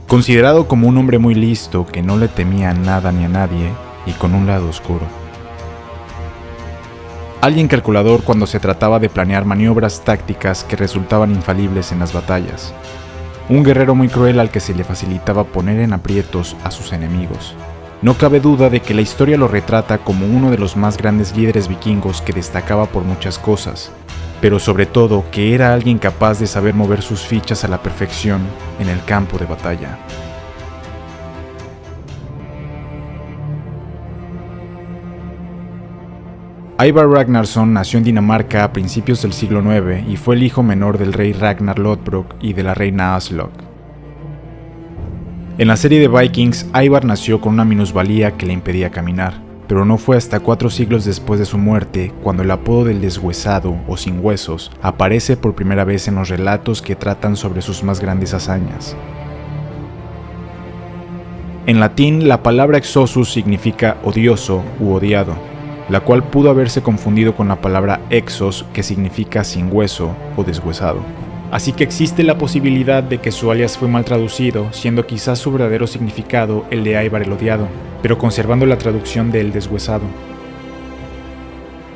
Considerado como un hombre muy listo que no le temía a nada ni a nadie y con un lado oscuro. Alguien calculador cuando se trataba de planear maniobras tácticas que resultaban infalibles en las batallas. Un guerrero muy cruel al que se le facilitaba poner en aprietos a sus enemigos. No cabe duda de que la historia lo retrata como uno de los más grandes líderes vikingos que destacaba por muchas cosas, pero sobre todo que era alguien capaz de saber mover sus fichas a la perfección en el campo de batalla. Ivar Ragnarsson nació en Dinamarca a principios del siglo IX y fue el hijo menor del rey Ragnar Lodbrok y de la reina Aslog. En la serie de Vikings, Ivar nació con una minusvalía que le impedía caminar, pero no fue hasta 4 siglos después de su muerte cuando el apodo del deshuesado o sin huesos aparece por primera vez en los relatos que tratan sobre sus más grandes hazañas. En latín, la palabra exosus significa odioso u odiado, la cual pudo haberse confundido con la palabra exos, que significa sin hueso o deshuesado. Así que existe la posibilidad de que su alias fue mal traducido, siendo quizás su verdadero significado el de Ivar el odiado, pero conservando la traducción de el deshuesado.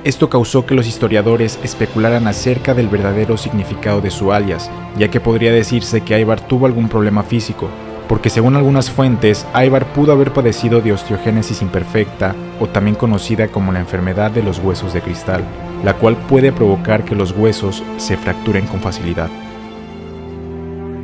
Esto causó que los historiadores especularan acerca del verdadero significado de su alias, ya que podría decirse que Ivar tuvo algún problema físico, porque según algunas fuentes, Ivar pudo haber padecido de osteogénesis imperfecta, o también conocida como la enfermedad de los huesos de cristal, la cual puede provocar que los huesos se fracturen con facilidad.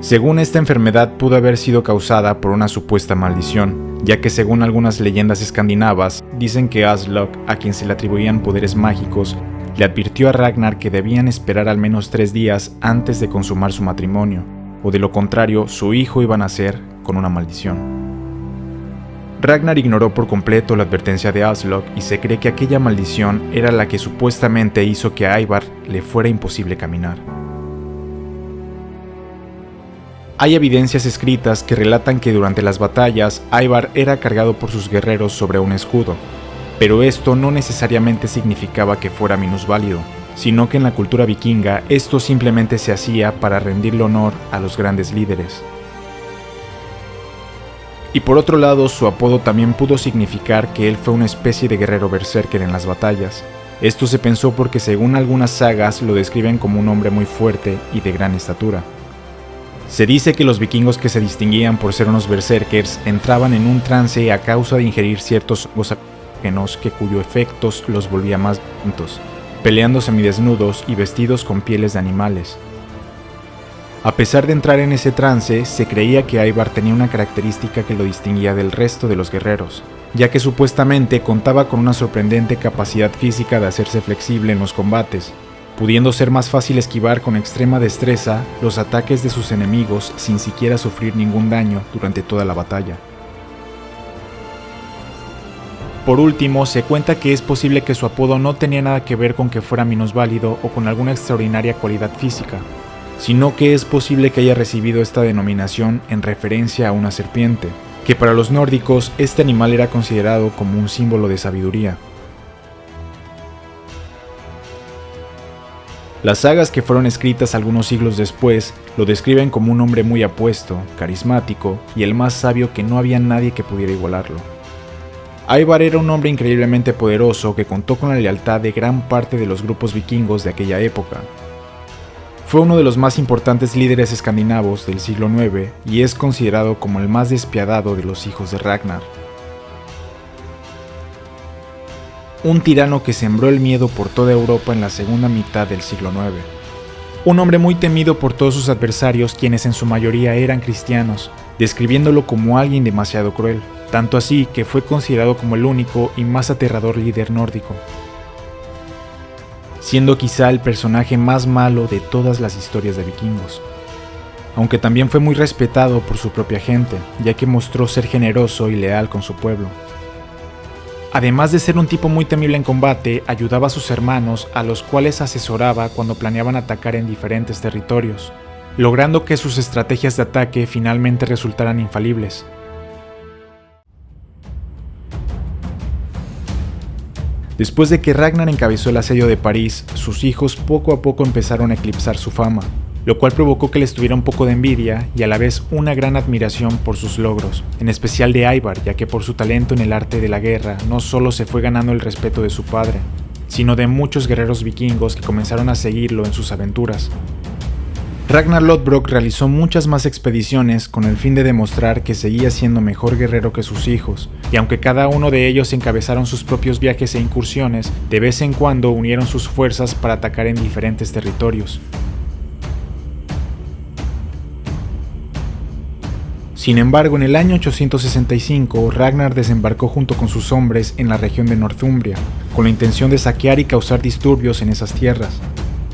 Según esta enfermedad pudo haber sido causada por una supuesta maldición, ya que según algunas leyendas escandinavas, dicen que Aslog, a quien se le atribuían poderes mágicos, le advirtió a Ragnar que debían esperar al menos 3 días antes de consumar su matrimonio, o de lo contrario su hijo iba a nacer con una maldición. Ragnar ignoró por completo la advertencia de Aslog y se cree que aquella maldición era la que supuestamente hizo que a Ivar le fuera imposible caminar. Hay evidencias escritas que relatan que durante las batallas Ivar era cargado por sus guerreros sobre un escudo, pero esto no necesariamente significaba que fuera minusválido, sino que en la cultura vikinga esto simplemente se hacía para rendirle honor a los grandes líderes. Y por otro lado, su apodo también pudo significar que él fue una especie de guerrero berserker en las batallas. Esto se pensó porque según algunas sagas lo describen como un hombre muy fuerte y de gran estatura. Se dice que los vikingos que se distinguían por ser unos berserkers entraban en un trance a causa de ingerir ciertos hongos alucinógenos que cuyo efectos los volvía más violentos, peleando semidesnudos y vestidos con pieles de animales. A pesar de entrar en ese trance, se creía que Ivar tenía una característica que lo distinguía del resto de los guerreros, ya que supuestamente contaba con una sorprendente capacidad física de hacerse flexible en los combates, pudiendo ser más fácil esquivar con extrema destreza los ataques de sus enemigos sin siquiera sufrir ningún daño durante toda la batalla. Por último, se cuenta que es posible que su apodo no tenía nada que ver con que fuera minusválido o con alguna extraordinaria cualidad física, sino que es posible que haya recibido esta denominación en referencia a una serpiente, que para los nórdicos este animal era considerado como un símbolo de sabiduría. Las sagas que fueron escritas algunos siglos después lo describen como un hombre muy apuesto, carismático y el más sabio que no había nadie que pudiera igualarlo. Ivar era un hombre increíblemente poderoso que contó con la lealtad de gran parte de los grupos vikingos de aquella época. Fue uno de los más importantes líderes escandinavos del siglo IX y es considerado como el más despiadado de los hijos de Ragnar. Un tirano que sembró el miedo por toda Europa en la segunda mitad del siglo IX. Un hombre muy temido por todos sus adversarios, quienes en su mayoría eran cristianos, describiéndolo como alguien demasiado cruel, tanto así que fue considerado como el único y más aterrador líder nórdico, siendo quizá el personaje más malo de todas las historias de vikingos. Aunque también fue muy respetado por su propia gente, ya que mostró ser generoso y leal con su pueblo. Además de ser un tipo muy temible en combate, ayudaba a sus hermanos, a los cuales asesoraba cuando planeaban atacar en diferentes territorios, logrando que sus estrategias de ataque finalmente resultaran infalibles. Después de que Ragnar encabezó el asedio de París, sus hijos poco a poco empezaron a eclipsar su fama, lo cual provocó que les tuviera un poco de envidia y a la vez una gran admiración por sus logros, en especial de Ivar, ya que por su talento en el arte de la guerra no solo se fue ganando el respeto de su padre, sino de muchos guerreros vikingos que comenzaron a seguirlo en sus aventuras. Ragnar Lodbrok realizó muchas más expediciones con el fin de demostrar que seguía siendo mejor guerrero que sus hijos, y aunque cada uno de ellos encabezaron sus propios viajes e incursiones, de vez en cuando unieron sus fuerzas para atacar en diferentes territorios. Sin embargo, en el año 865, Ragnar desembarcó junto con sus hombres en la región de Northumbria, con la intención de saquear y causar disturbios en esas tierras.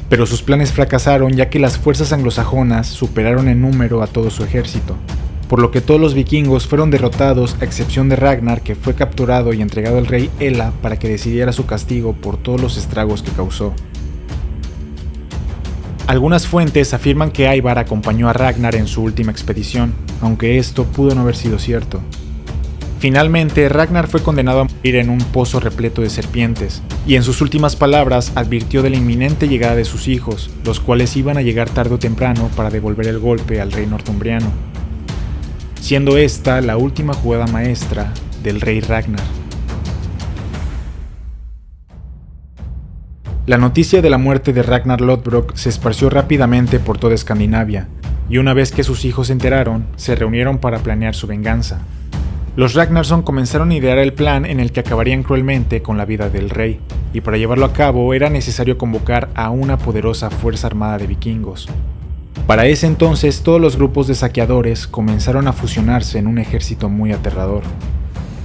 Pero sus planes fracasaron ya que las fuerzas anglosajonas superaron en número a todo su ejército, por lo que todos los vikingos fueron derrotados a excepción de Ragnar, que fue capturado y entregado al rey Ela para que decidiera su castigo por todos los estragos que causó. Algunas fuentes afirman que Ivar acompañó a Ragnar en su última expedición, aunque esto pudo no haber sido cierto. Finalmente, Ragnar fue condenado a morir en un pozo repleto de serpientes, y en sus últimas palabras advirtió de la inminente llegada de sus hijos, los cuales iban a llegar tarde o temprano para devolver el golpe al rey northumbriano, siendo esta la última jugada maestra del rey Ragnar. La noticia de la muerte de Ragnar Lodbrok se esparció rápidamente por toda Escandinavia, y una vez que sus hijos se enteraron, se reunieron para planear su venganza. Los Ragnarsson comenzaron a idear el plan en el que acabarían cruelmente con la vida del rey, y para llevarlo a cabo era necesario convocar a una poderosa fuerza armada de vikingos. Para ese entonces todos los grupos de saqueadores comenzaron a fusionarse en un ejército muy aterrador.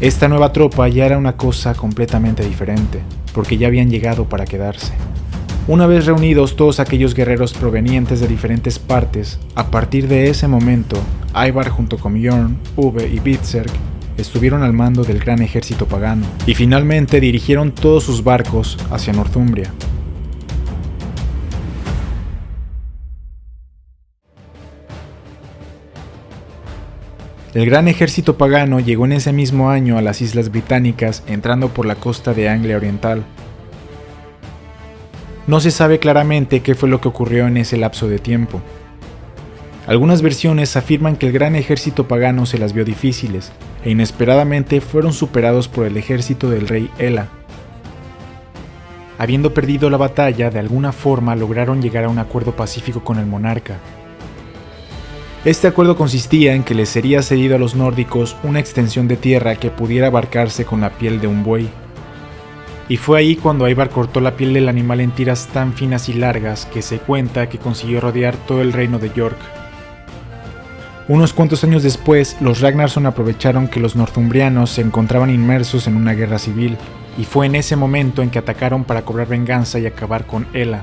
Esta nueva tropa ya era una cosa completamente diferente, porque ya habían llegado para quedarse. Una vez reunidos todos aquellos guerreros provenientes de diferentes partes, a partir de ese momento, Ivar junto con Bjorn, Uve y Hvitserk estuvieron al mando del gran ejército pagano, y finalmente dirigieron todos sus barcos hacia Northumbria. El gran ejército pagano llegó en ese mismo año a las Islas Británicas, entrando por la costa de Anglia Oriental. No se sabe claramente qué fue lo que ocurrió en ese lapso de tiempo. Algunas versiones afirman que el gran ejército pagano se las vio difíciles, e inesperadamente fueron superados por el ejército del rey Ela. Habiendo perdido la batalla, de alguna forma lograron llegar a un acuerdo pacífico con el monarca. Este acuerdo consistía en que les sería cedido a los nórdicos una extensión de tierra que pudiera abarcarse con la piel de un buey. Y fue ahí cuando Ivar cortó la piel del animal en tiras tan finas y largas que se cuenta que consiguió rodear todo el reino de York. Unos cuantos años después, los Ragnarsson aprovecharon que los northumbrianos se encontraban inmersos en una guerra civil, y fue en ese momento en que atacaron para cobrar venganza y acabar con Ela.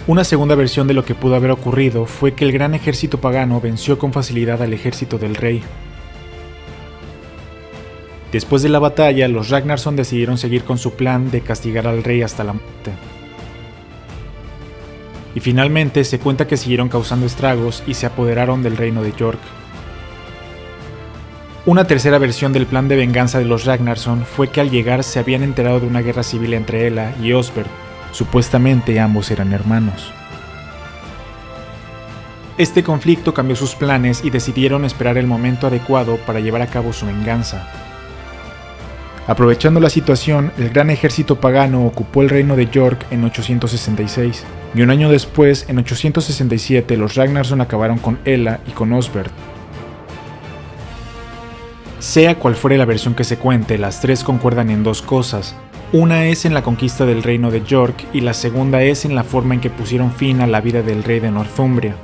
Una segunda versión de lo que pudo haber ocurrido fue que el gran ejército pagano venció con facilidad al ejército del rey. Después de la batalla, los Ragnarsson decidieron seguir con su plan de castigar al rey hasta la muerte. Y finalmente se cuenta que siguieron causando estragos y se apoderaron del reino de York. Una tercera versión del plan de venganza de los Ragnarsson fue que al llegar se habían enterado de una guerra civil entre Ela y Osberg. Supuestamente ambos eran hermanos. Este conflicto cambió sus planes y decidieron esperar el momento adecuado para llevar a cabo su venganza. Aprovechando la situación, el gran ejército pagano ocupó el reino de York en 866, y un año después, en 867, los Ragnarsson acabaron con Ela y con Osberg. Sea cual fuere la versión que se cuente, las tres concuerdan en dos cosas. Una es en la conquista del reino de York y la segunda es en la forma en que pusieron fin a la vida del rey de Northumbria.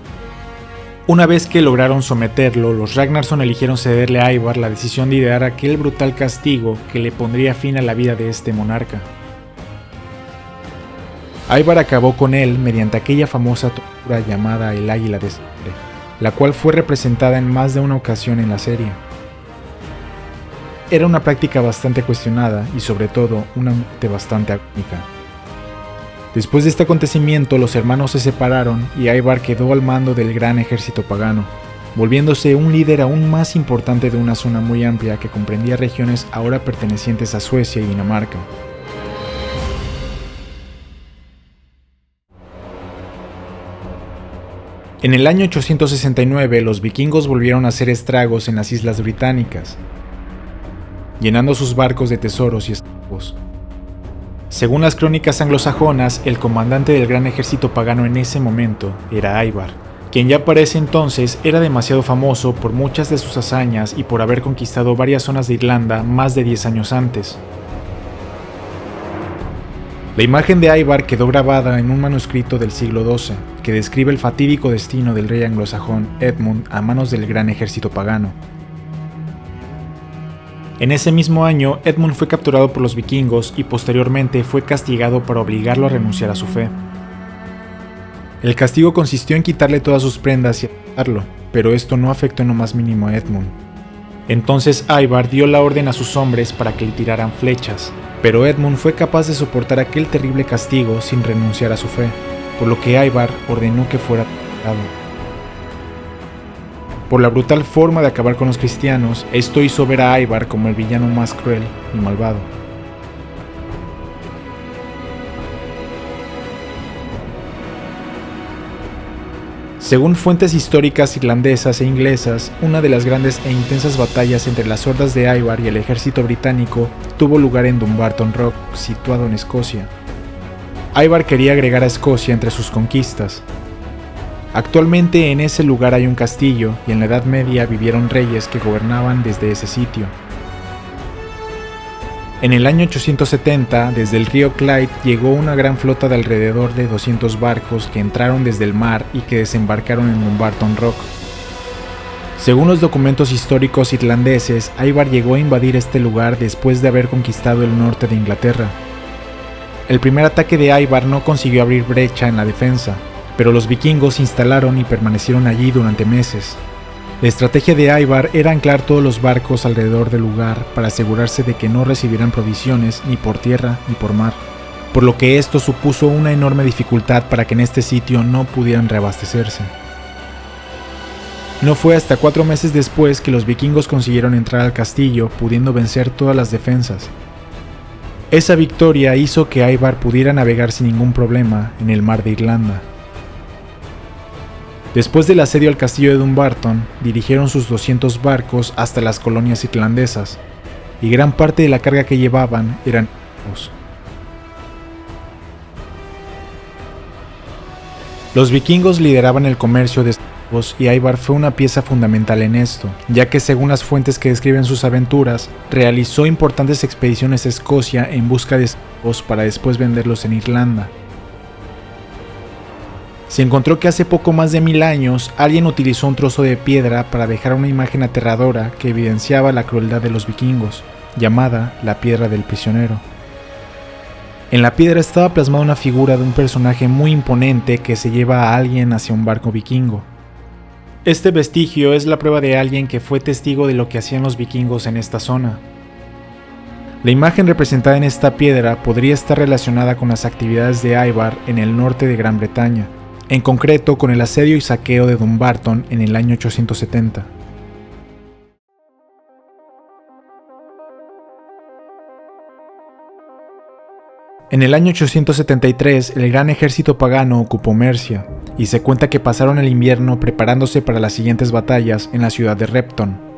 Una vez que lograron someterlo, los Ragnarsson eligieron cederle a Ivar la decisión de idear aquel brutal castigo que le pondría fin a la vida de este monarca. Ivar acabó con él mediante aquella famosa tortura llamada el Águila de Sangre, la cual fue representada en más de una ocasión en la serie. Era una práctica bastante cuestionada y sobre todo una muerte bastante agónica. Después de este acontecimiento, los hermanos se separaron y Ivar quedó al mando del gran ejército pagano, volviéndose un líder aún más importante de una zona muy amplia que comprendía regiones ahora pertenecientes a Suecia y Dinamarca. En el año 869, los vikingos volvieron a hacer estragos en las islas británicas, llenando sus barcos de tesoros y esclavos. Según las crónicas anglosajonas, el comandante del gran ejército pagano en ese momento era Ivar, quien ya para ese entonces era demasiado famoso por muchas de sus hazañas y por haber conquistado varias zonas de Irlanda más de 10 años antes. La imagen de Ivar quedó grabada en un manuscrito del siglo XII, que describe el fatídico destino del rey anglosajón Edmund a manos del gran ejército pagano. En ese mismo año, Edmund fue capturado por los vikingos y posteriormente fue castigado para obligarlo a renunciar a su fe. El castigo consistió en quitarle todas sus prendas y matarlo, pero esto no afectó en lo más mínimo a Edmund. Entonces Ivar dio la orden a sus hombres para que le tiraran flechas, pero Edmund fue capaz de soportar aquel terrible castigo sin renunciar a su fe, por lo que Ivar ordenó que fuera atacado. Por la brutal forma de acabar con los cristianos, esto hizo ver a Ivar como el villano más cruel y malvado. Según fuentes históricas irlandesas e inglesas, una de las grandes e intensas batallas entre las hordas de Ivar y el ejército británico tuvo lugar en Dumbarton Rock, situado en Escocia. Ivar quería agregar a Escocia entre sus conquistas. Actualmente en ese lugar hay un castillo y en la Edad Media vivieron reyes que gobernaban desde ese sitio. En el año 870, desde el río Clyde llegó una gran flota de alrededor de 200 barcos que entraron desde el mar y que desembarcaron en Dumbarton Rock. Según los documentos históricos irlandeses, Ivar llegó a invadir este lugar después de haber conquistado el norte de Inglaterra. El primer ataque de Ivar no consiguió abrir brecha en la defensa, pero los vikingos se instalaron y permanecieron allí durante meses. La estrategia de Ivar era anclar todos los barcos alrededor del lugar para asegurarse de que no recibieran provisiones ni por tierra ni por mar, por lo que esto supuso una enorme dificultad para que en este sitio no pudieran reabastecerse. No fue hasta 4 meses después que los vikingos consiguieron entrar al castillo, pudiendo vencer todas las defensas. Esa victoria hizo que Ivar pudiera navegar sin ningún problema en el mar de Irlanda. Después del asedio al castillo de Dumbarton, dirigieron sus 200 barcos hasta las colonias irlandesas, y gran parte de la carga que llevaban eran esclavos. Los vikingos lideraban el comercio de esclavos y Ivar fue una pieza fundamental en esto, ya que según las fuentes que describen sus aventuras, realizó importantes expediciones a Escocia en busca de esclavos para después venderlos en Irlanda. Se encontró que hace poco más de 1000 años alguien utilizó un trozo de piedra para dejar una imagen aterradora que evidenciaba la crueldad de los vikingos, llamada la Piedra del Prisionero. En la piedra estaba plasmada una figura de un personaje muy imponente que se lleva a alguien hacia un barco vikingo. Este vestigio es la prueba de alguien que fue testigo de lo que hacían los vikingos en esta zona. La imagen representada en esta piedra podría estar relacionada con las actividades de Ivar en el norte de Gran Bretaña, en concreto con el asedio y saqueo de Dumbarton en el año 870. En el año 873, el gran ejército pagano ocupó Mercia, y se cuenta que pasaron el invierno preparándose para las siguientes batallas en la ciudad de Repton.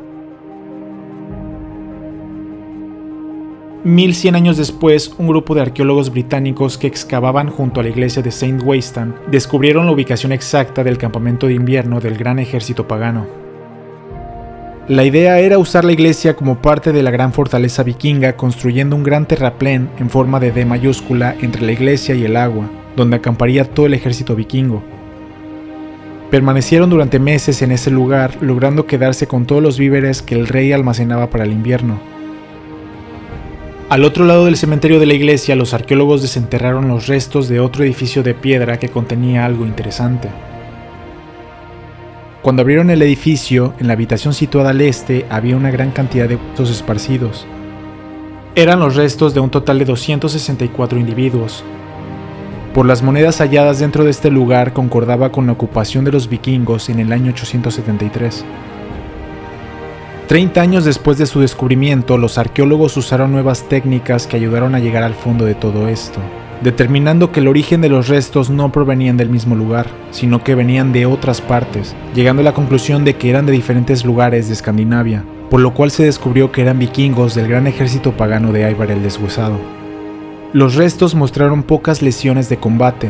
1100 años después, un grupo de arqueólogos británicos que excavaban junto a la iglesia de Saint Weistan descubrieron la ubicación exacta del campamento de invierno del gran ejército pagano. La idea era usar la iglesia como parte de la gran fortaleza vikinga, construyendo un gran terraplén en forma de D mayúscula entre la iglesia y el agua, donde acamparía todo el ejército vikingo. Permanecieron durante meses en ese lugar, logrando quedarse con todos los víveres que el rey almacenaba para el invierno. Al otro lado del cementerio de la iglesia, los arqueólogos desenterraron los restos de otro edificio de piedra que contenía algo interesante. Cuando abrieron el edificio, en la habitación situada al este había una gran cantidad de huesos esparcidos. Eran los restos de un total de 264 individuos. Por las monedas halladas dentro de este lugar concordaba con la ocupación de los vikingos en el año 873. 30 años después de su descubrimiento, los arqueólogos usaron nuevas técnicas que ayudaron a llegar al fondo de todo esto. determinando que el origen de los restos no provenían del mismo lugar, sino que venían de otras partes, llegando a la conclusión de que eran de diferentes lugares de Escandinavia, por lo cual se descubrió que eran vikingos del gran ejército pagano de Ivar el Deshuesado. Los restos mostraron pocas lesiones de combate.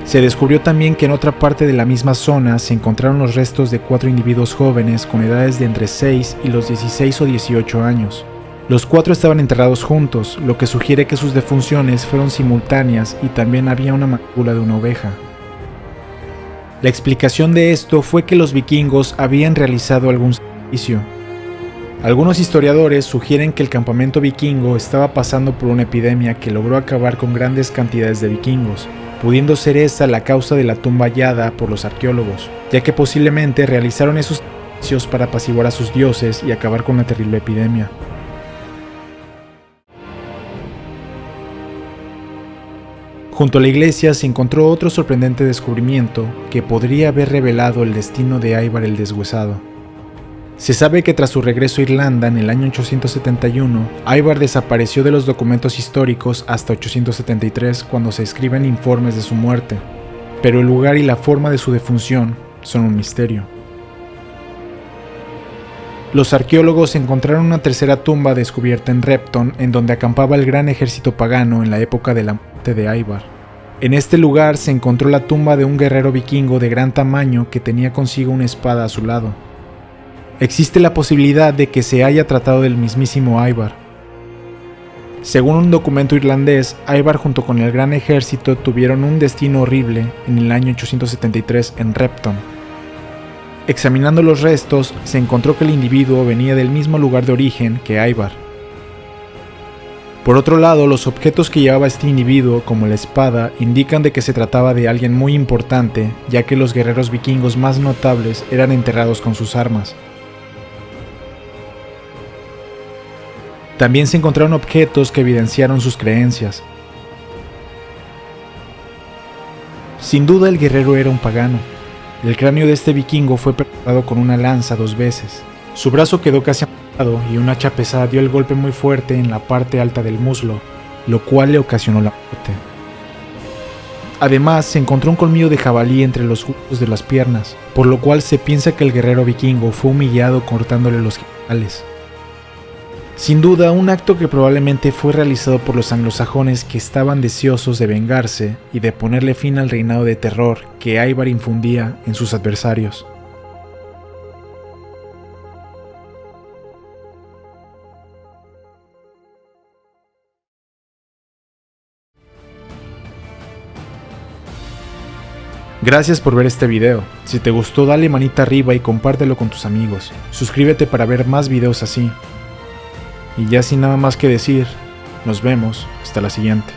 Se descubrió también que en otra parte de la misma zona se encontraron los restos de 4 individuos jóvenes con edades de entre 6 y los 16 o 18 años. Los 4 estaban enterrados juntos, lo que sugiere que sus defunciones fueron simultáneas y también había una mandíbula de una oveja. La explicación de esto fue que los vikingos habían realizado algún sacrificio. Algunos historiadores sugieren que el campamento vikingo estaba pasando por una epidemia que logró acabar con grandes cantidades de vikingos, pudiendo ser esta la causa de la tumba hallada por los arqueólogos, ya que posiblemente realizaron esos sacrificios para apaciguar a sus dioses y acabar con la terrible epidemia. Junto a la iglesia se encontró otro sorprendente descubrimiento que podría haber revelado el destino de Ivar el Deshuesado. Se sabe que tras su regreso a Irlanda en el año 871, Ivar desapareció de los documentos históricos hasta 873 cuando se escriben informes de su muerte, pero el lugar y la forma de su defunción son un misterio. Los arqueólogos encontraron una tercera tumba descubierta en Repton, en donde acampaba el gran ejército pagano en la época de la muerte de Ivar. En este lugar se encontró la tumba de un guerrero vikingo de gran tamaño que tenía consigo una espada a su lado. Existe la posibilidad de que se haya tratado del mismísimo Ivar. Según un documento irlandés, Ivar junto con el gran ejército tuvieron un destino horrible en el año 873 en Repton. Examinando los restos, se encontró que el individuo venía del mismo lugar de origen que Ivar. Por otro lado, los objetos que llevaba este individuo, como la espada, indican de que se trataba de alguien muy importante, ya que los guerreros vikingos más notables eran enterrados con sus armas. También se encontraron objetos que evidenciaron sus creencias. Sin duda el guerrero era un pagano. El cráneo de este vikingo fue perforado con una lanza 2 veces. Su brazo quedó casi amputado y un hacha pesada dio el golpe muy fuerte en la parte alta del muslo, lo cual le ocasionó la muerte. Además, se encontró un colmillo de jabalí entre los huesos de las piernas, por lo cual se piensa que el guerrero vikingo fue humillado cortándole los genitales. Sin duda, un acto que probablemente fue realizado por los anglosajones que estaban deseosos de vengarse y de ponerle fin al reinado de terror que Ivar infundía en sus adversarios. Gracias por ver este video. Si te gustó, dale manita arriba y compártelo con tus amigos. Suscríbete para ver más videos así. Y ya sin nada más que decir, nos vemos hasta la siguiente.